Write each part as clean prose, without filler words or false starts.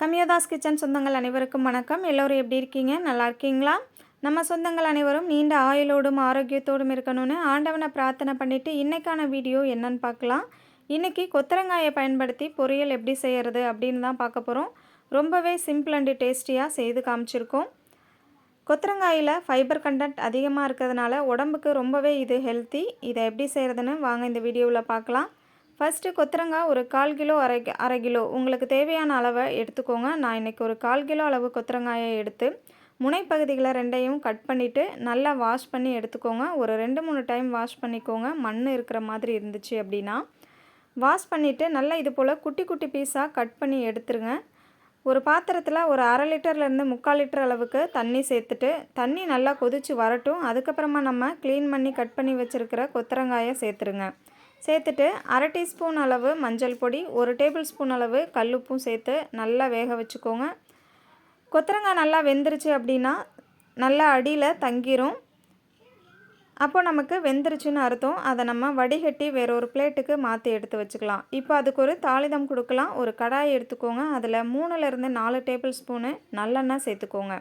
கம்யோதாஸ் kitchen சொந்தங்கள் அனைவருக்கும் வணக்கம். எல்லோரும் எப்படி இருக்கீங்க? நல்லா இருக்கீங்களா? நம்ம சொந்தங்கள் அனைவரும் நீண்ட ஆயுளோடும் ஆரோக்கியத்தோடும் இருக்கணும்னு ஆண்டவனை பிரார்த்தனை பண்ணிவிட்டு இன்றைக்கான வீடியோ என்னன்னு பார்க்கலாம். இன்றைக்கி கொத்தரங்காயை பயன்படுத்தி பொரியல் எப்படி செய்கிறது அப்படின்னு தான் பார்க்க போகிறோம். ரொம்பவே சிம்பிள் அண்டு டேஸ்டியாக செய்து காமிச்சிருக்கோம். கொத்தரங்காயில் ஃபைபர் கண்டென்ட் அதிகமாக இருக்கிறதுனால உடம்புக்கு ரொம்பவே இது ஹெல்த்தி. இதை எப்படி செய்கிறதுன்னு வாங்க இந்த வீடியோவில் பார்க்கலாம். ஃபஸ்ட்டு கொத்தரங்காய் ஒரு 1/4 கிலோ அரை கிலோ உங்களுக்கு தேவையான அளவை எடுத்துக்கோங்க. நான் இன்றைக்கி ஒரு 1/4 கிலோ அளவு கொத்தரங்காயை எடுத்து முனைப்பகுதிகளை ரெண்டையும் கட் பண்ணிவிட்டு நல்லா வாஷ் பண்ணி எடுத்துக்கோங்க. ஒரு 2-3 டைம் வாஷ் பண்ணிக்கோங்க. மண் இருக்கிற மாதிரி இருந்துச்சு அப்படின்னா வாஷ் பண்ணிவிட்டு நல்லா இது போல் குட்டி குட்டி பீஸாக கட் பண்ணி எடுத்துருங்க. ஒரு பாத்திரத்தில் ஒரு 1/2 லிட்டர்லேருந்து 3/4 லிட்டர் அளவுக்கு தண்ணி சேர்த்துட்டு தண்ணி நல்லா கொதித்து வரட்டும். அதுக்கப்புறமா நம்ம க்ளீன் பண்ணி கட் பண்ணி வச்சுருக்கிற கொத்தரங்காயை சேர்த்துருங்க. சேர்த்துட்டு 1/2 டீஸ்பூன் அளவு மஞ்சள் பொடி, 1 டேபிள் ஸ்பூன் அளவு கல்லுப்பும் சேர்த்து நல்லா வேக வச்சுக்கோங்க. கொத்தரங்காய் நல்லா வெந்துருச்சு அப்படின்னா நல்லா அடியில் தங்கிரும். அப்போ நமக்கு வெந்துருச்சுன்னு அர்த்தம். அதை நம்ம வடிகட்டி வேறொரு பிளேட்டுக்கு மாற்றி எடுத்து வச்சுக்கலாம். இப்போ அதுக்கு ஒரு தாளிதம் கொடுக்கலாம். ஒரு கடாய் எடுத்துக்கோங்க. அதில் 3லேருந்து 4 டேபிள் ஸ்பூனு நல்லெண்ணெய் சேர்த்துக்கோங்க.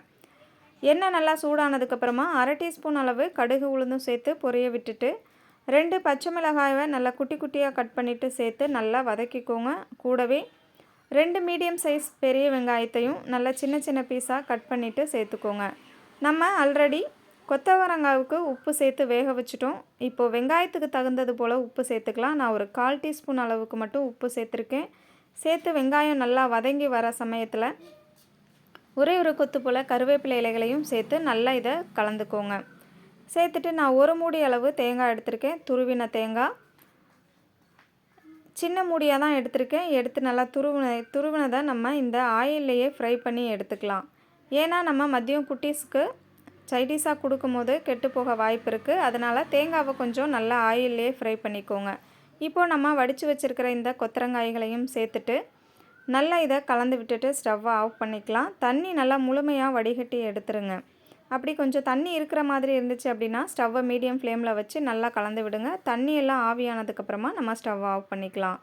எண்ணெய் நல்லா சூடானதுக்கப்புறமா 1/2 டீஸ்பூன் அளவு கடுகு உளுந்தும் சேர்த்து பொரிய விட்டுட்டு 2 பச்சை மிளகாயை நல்லா குட்டி குட்டியாக கட் பண்ணிவிட்டு சேர்த்து நல்லா வதக்கிக்கோங்க. கூடவே 2 மீடியம் சைஸ் பெரிய வெங்காயத்தையும் நல்லா சின்ன சின்ன பீஸாக கட் பண்ணிவிட்டு சேர்த்துக்கோங்க. நம்ம ஆல்ரெடி கொத்தவரங்காய்க்கு உப்பு சேர்த்து வேக வச்சுட்டோம். இப்போது வெங்காயத்துக்கு தகுந்தது போல் உப்பு சேர்த்துக்கலாம். நான் ஒரு 1/4 டீஸ்பூன் அளவுக்கு மட்டும் உப்பு சேர்த்துருக்கேன். சேர்த்து வெங்காயம் நல்லா வதங்கி வர சமயத்தில் ஒரே ஒரு கொத்து போல் கருவேப்பிலை இலைகளையும் சேர்த்து நல்லா இதை கலந்துக்கோங்க. சேர்த்துட்டு நான் ஒரு மூடி அளவு தேங்காய் எடுத்திருக்கேன். துருவின தேங்காய் சின்ன மூடியாக தான் எடுத்திருக்கேன். எடுத்து நல்லா துருவினதை நம்ம இந்த ஆயில்லையே ஃப்ரை பண்ணி எடுத்துக்கலாம். ஏன்னா நம்ம மதியம் குட்டீஸ்க்கு சைடிஷாக கொடுக்கும்போது கெட்டு போக வாய்ப்பு இருக்குது. அதனால் தேங்காவை கொஞ்சம் நல்லா ஆயில்லையே ஃப்ரை பண்ணிக்கோங்க. இப்போது நம்ம வடித்து வச்சுருக்கிற இந்த கொத்தரங்காய்களையும் சேர்த்துட்டு நல்லா இதை கலந்து விட்டுட்டு ஸ்டவ்வை ஆஃப் பண்ணிக்கலாம். தண்ணி நல்லா முழுமையாக வடிகட்டி எடுத்துருங்க. அப்படி கொஞ்சம் தண்ணி இருக்கிற மாதிரி இருந்துச்சு அப்படின்னா ஸ்டவ்வை மீடியம் ஃப்ளேமில் வச்சு நல்லா கலந்து விடுங்க. தண்ணியெல்லாம் ஆவியானதுக்கப்புறமா நம்ம ஸ்டவ்வை ஆஃப் பண்ணிக்கலாம்.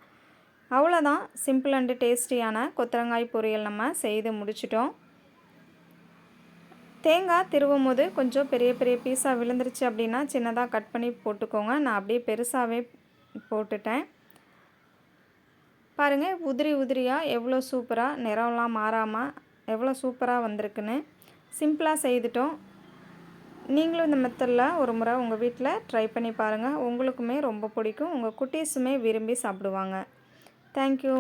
அவ்வளோதான், சிம்பிள் அண்டு டேஸ்டியான கொத்தரங்காய் பொரியல் நம்ம செய்து முடிச்சிட்டோம். தேங்காய் திருவும் போது கொஞ்சம் பெரிய பெரிய பீஸாக விழுந்துருச்சு அப்படின்னா சின்னதாக கட் பண்ணி போட்டுக்கோங்க. நான் அப்படியே பெருசாகவே போட்டுட்டேன். பாருங்கள், உதிரி உதிரியாக எவ்வளோ சூப்பராக நிறம்லாம் மாறாமல் எவ்வளோ சூப்பராக வந்திருக்குன்னு. சிம்பிளாக செய்துட்டோம். நீங்களும் இந்த மெத்தடில் ஒரு முறை உங்கள் வீட்டில் ட்ரை பண்ணி பாருங்கள். உங்களுக்குமே ரொம்ப பிடிக்கும். உங்கள் குட்டீஸுமே விரும்பி சாப்பிடுவாங்க. தேங்க்யூ.